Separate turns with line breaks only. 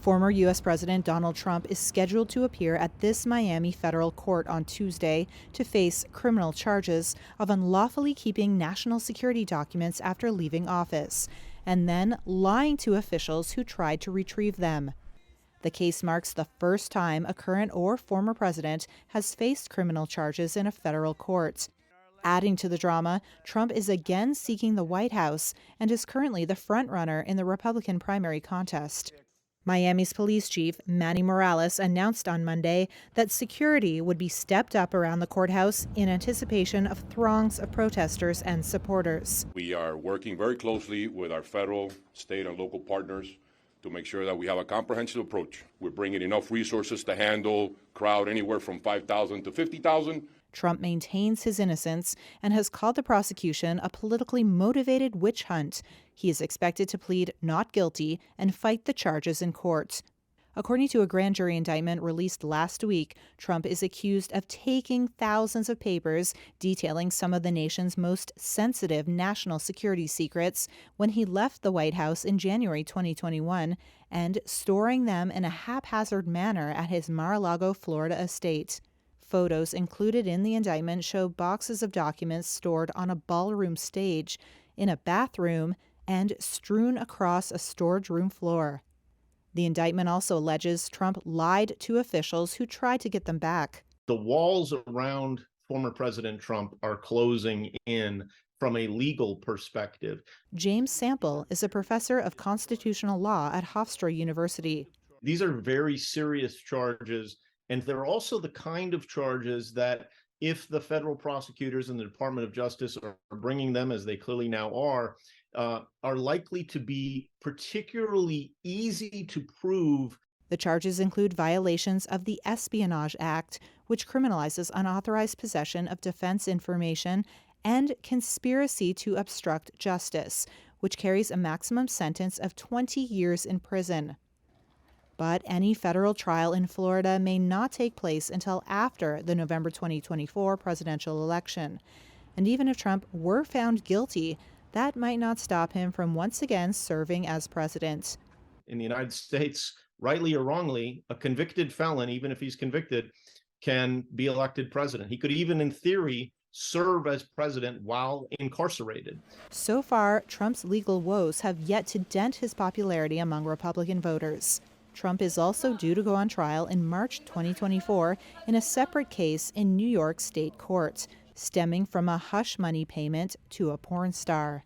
Former U.S. President Donald Trump is scheduled to appear at this Miami federal court on Tuesday to face criminal charges of unlawfully keeping national security documents after leaving office, and then lying to officials who tried to retrieve them. The case marks the first time a current or former president has faced criminal charges in a federal court. Adding to the drama, Trump is again seeking the White House and is currently the frontrunner in the Republican primary contest. Miami's police chief, Manny Morales, announced on Monday that security would be stepped up around the courthouse in anticipation of throngs of protesters and supporters.
We are working very closely with our federal, state, and local partners to make sure that we have a comprehensive approach. We're bringing enough resources to handle crowd anywhere from 5,000 to 50,000.
Trump maintains his innocence and has called the prosecution a politically motivated witch hunt. He is expected to plead not guilty and fight the charges in court. According to a grand jury indictment released last week, Trump is accused of taking thousands of papers detailing some of the nation's most sensitive national security secrets when he left the White House in January 2021 and storing them in a haphazard manner at his Mar-a-Lago, Florida estate. Photos included in the indictment show boxes of documents stored on a ballroom stage, in a bathroom, and strewn across a storage room floor. The indictment also alleges Trump lied to officials who tried to get them back.
The walls around former President Trump are closing in from a legal perspective.
James Sample is a professor of constitutional law at Hofstra University.
These are very serious charges, and they're also the kind of charges that if the federal prosecutors and the Department of Justice are bringing them, as they clearly now are likely to be particularly easy to prove.
The charges include violations of the Espionage Act, which criminalizes unauthorized possession of defense information, and conspiracy to obstruct justice, which carries a maximum sentence of 20 years in prison. But any federal trial in Florida may not take place until after the November 2024 presidential election. And even if Trump were found guilty, that might not stop him from once again serving as president.
In the United States, rightly or wrongly, a convicted felon, even if he's convicted, can be elected president. He could even, in theory, serve as president while incarcerated.
So far, Trump's legal woes have yet to dent his popularity among Republican voters. Trump is also due to go on trial in March 2024 in a separate case in New York State court, stemming from a hush money payment to a porn star.